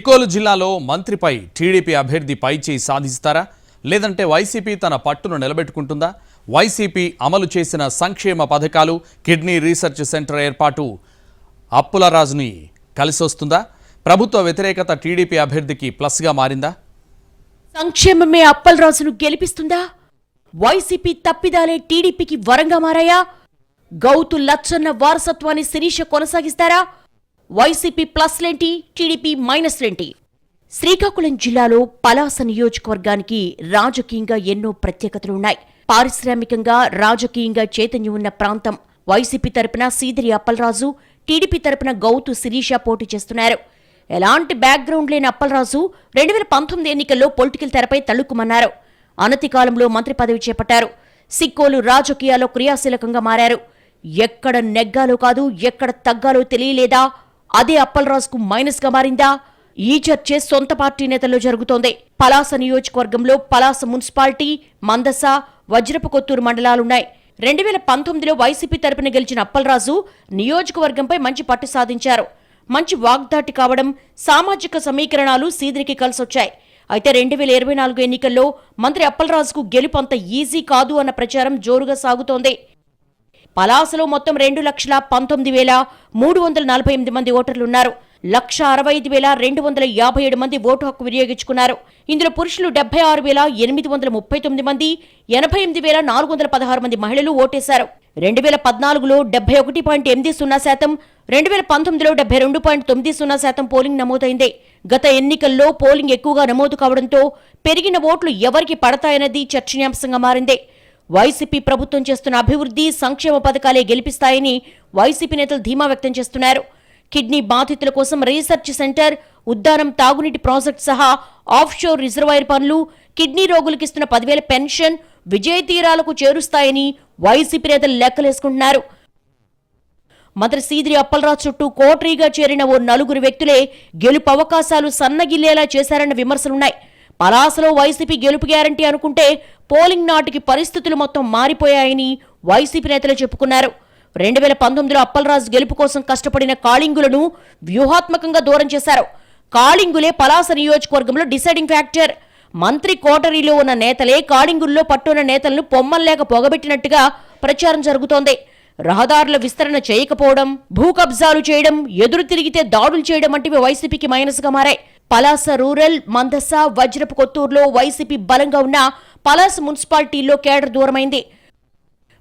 శ్రీకాకుళం జిల్లాలో మంత్రిపై టీడీపీ అభ్యర్థి పైచేయి సాధిస్తారా లేదంటే వైసీపీ తన పట్టును నిలబెట్టుకుంటుందా? వైసీపీ అమలు చేసిన సంక్షేమ పథకాలు, కిడ్నీ రీసెర్చ్ సెంటర్ ఏర్పాటు అప్పులరాజుని కలిసొస్తుందా? ప్రభుత్వ వ్యతిరేకత టీడీపీ అభ్యర్థికి ప్లస్గా మారిందా? సంక్షేమమే అప్పలరాజును గెలిపిస్తుందా? వైసీపీ తప్పిదాలే టీడీపీకి వరంగా మారాయా? గౌతు లచ్చన్న వారసత్వాన్ని శిరీష కొనసాగిస్తారా? వైసీపీ ప్లస్లేంటి, టీడీపీ మైనస్లేంటి? శ్రీకాకుళం జిల్లాలో పలాస నియోజకవర్గానికి రాజకీయంగా ఎన్నో ప్రత్యేకతలున్నాయి. పారిశ్రామికంగా, రాజకీయంగా చైతన్యం ఉన్న ప్రాంతం. వైసీపీ తరపున సీదిరి అప్పలరాజు, టీడీపీ తరపున గౌతు శిరీష పోటీ చేస్తున్నారు. ఎలాంటి బ్యాక్గ్రౌండ్ లేని అప్పలరాజు 2019 ఎన్నికల్లో పొలిటికల్ తెరపై తళుక్కుమన్నారు. అనతి కాలంలో మంత్రి పదవి చేపట్టారు. సిక్కోలు రాజకీయాల్లో క్రియాశీలకంగా మారారు. ఎక్కడ నెగ్గాలో కాదు, ఎక్కడ తగ్గాలో తెలియలేదా? అదే అప్పలరాజుకు మైనస్ గా మారిందా? ఈ చర్చే సొంత పార్టీ నేతల్లో జరుగుతోంది. పలాస నియోజకవర్గంలో పలాస మున్సిపాలిటీ, మందస, వజ్రపు కొత్తూరు మండలాలున్నాయి. 2019లో వైసీపీ తరపున గెలిచిన అప్పలరాజు నియోజకవర్గంపై మంచి పట్టు సాధించారు. మంచి వాగ్దాటి కావడం, సామాజిక సమీకరణాలు సీదిరికి కలిసొచ్చాయి. అయితే 2024 ఎన్నికల్లో మంత్రి అప్పలరాజుకు గెలుపు అంత ఈజీ కాదు అన్న ప్రచారం జోరుగా సాగుతోంది. పలాసలో మొత్తం 2,19,348 మంది ఓటర్లున్నారు. 1,65,257 మంది ఓటు హక్కు వినియోగించుకున్నారు. ఇందులో పురుషులు 76,839 మంది, 88,416 మంది మహిళలు ఓటేశారు. 2014లో 71.80%, 2019లో 72.90% పోలింగ్ నమోదైంది. గత ఎన్నికల్లో పోలింగ్ ఎక్కువగా నమోదు కావడంతో పెరిగిన ఓట్లు ఎవరికి పడతాయన్నది చర్చనీయాంశంగా మారింది. వైసీపీ ప్రభుత్వం చేస్తున్న అభివృద్ధి, సంక్షేమ పథకాలే గెలిపిస్తాయని వైసీపీ నేతలు ధీమా వ్యక్తం చేస్తున్నారు. కిడ్నీ బాధితుల కోసం రీసెర్చ్ సెంటర్, ఉద్దానం తాగునీటి ప్రాజెక్టు సహా ఆఫ్షోర్ రిజర్వాయర్ పనులు, కిడ్నీ రోగులకు ఇస్తున్న 10,000 పెన్షన్ విజయ తీరాలకు చేరుస్తాయని వైసీపీ నేతలు లెక్కలేసుకుంటున్నారు. మంత్రి సీదిరి అప్పలరాజు చుట్టూ కోటరీగా చేరిన ఓ 4 వ్యక్తులే గెలుపు అవకాశాలు సన్నగిల్లేలా చేశారన్న విమర్శలున్నాయి. పలాసలో వైసీపీ గెలుపు గ్యారంటీ అనుకుంటే పోలింగ్ నాటికి పరిస్థితులు మొత్తం మారిపోయాయని వైసీపీ నేతలు చెప్పుకున్నారు. 2019లో అప్పలరాజు గెలుపు కోసం కష్టపడిన కాళింగులను వ్యూహాత్మకంగా దూరం చేశారు. కాళింగులే పలాస నియోజకవర్గంలో డిసైడింగ్ ఫ్యాక్టర్. మంత్రి కోటరీలో ఉన్న నేతలే కాళింగుల్లో పట్టున్న నేతలను పొమ్మల్లేక పొగబెట్టినట్టుగా ప్రచారం జరుగుతోంది. రహదారుల విస్తరణ చేయకపోవడం, భూ కబ్జాలు చేయడం, ఎదురు తిరిగితే దాడులు చేయడం వంటివి వైసీపీకి మైనస్గా మారాయి. పలాస రూరల్, మందస, వజ్రపు కొత్తూరులో వైసీపీ బలంగా ఉన్న పలాస మున్సిపాలిటీల్లో కేడర్ దూరమైంది.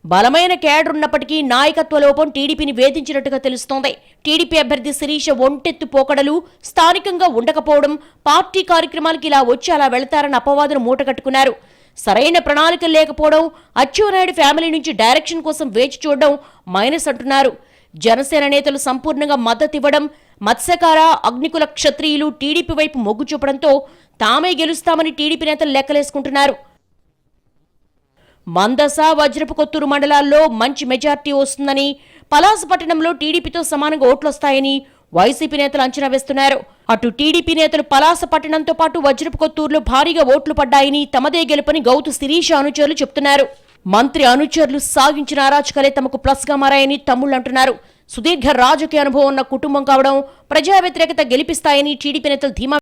బలమైన కేడర్ ఉన్నప్పటికీ నాయకత్వ లోపం టీడీపీని వేధించినట్టుగా తెలుస్తోంది. టీడీపీ అభ్యర్థి శిరీష ఒంటెత్తు పోకడలు, స్థానికంగా ఉండకపోవడం, పార్టీ కార్యక్రమాలకి ఇలా వచ్చి అలా వెళతారన్న అపవాదును మూటగట్టుకున్నారు. సరైన ప్రణాళికలు లేకపోవడం, అచ్చెన్నాయుడు ఫ్యామిలీ నుంచి డైరెక్షన్ కోసం వేచి చూడడం మైనస్ అంటున్నారు. జనసేన నేతలు సంపూర్ణంగా మద్దతివ్వడం, మత్స్యకార, అగ్నికుల క్షత్రియులు టీడీపీ వైపు మొగ్గు చూపడంతో తామే గెలుస్తామని టీడీపీ నేతలు లెక్కలేసుకుంటున్నారు. మందస, వజ్రపు కొత్తూరు మండలాల్లో మంచి మెజార్టీ వస్తుందని, పలాస పట్టణంలో టీడీపీతో సమానంగా ఓట్లొస్తాయని వైసీపీ నేతలు అంచనా వేస్తున్నారు. అటు టీడీపీ నేతలు పలాస పట్టణంతో పాటు వజ్రపు కొత్తూరులో భారీగా ఓట్లు పడ్డాయని, తమదే గెలుపని గౌతు శిరీష అనుచరులు చెప్తున్నారు. మంత్రి అనుచరులు సాగించిన అరాచకాలే తమకు ప్లస్గా మారాయని తమ్ముళ్లు అంటున్నారు. సుదీర్ఘ రాజకీయ అనుభవం ఉన్న కుటుంబం కావడం, ప్రజా వ్యతిరేకత గెలిపిస్తాయని టీడీపీ నేతలు ధీమా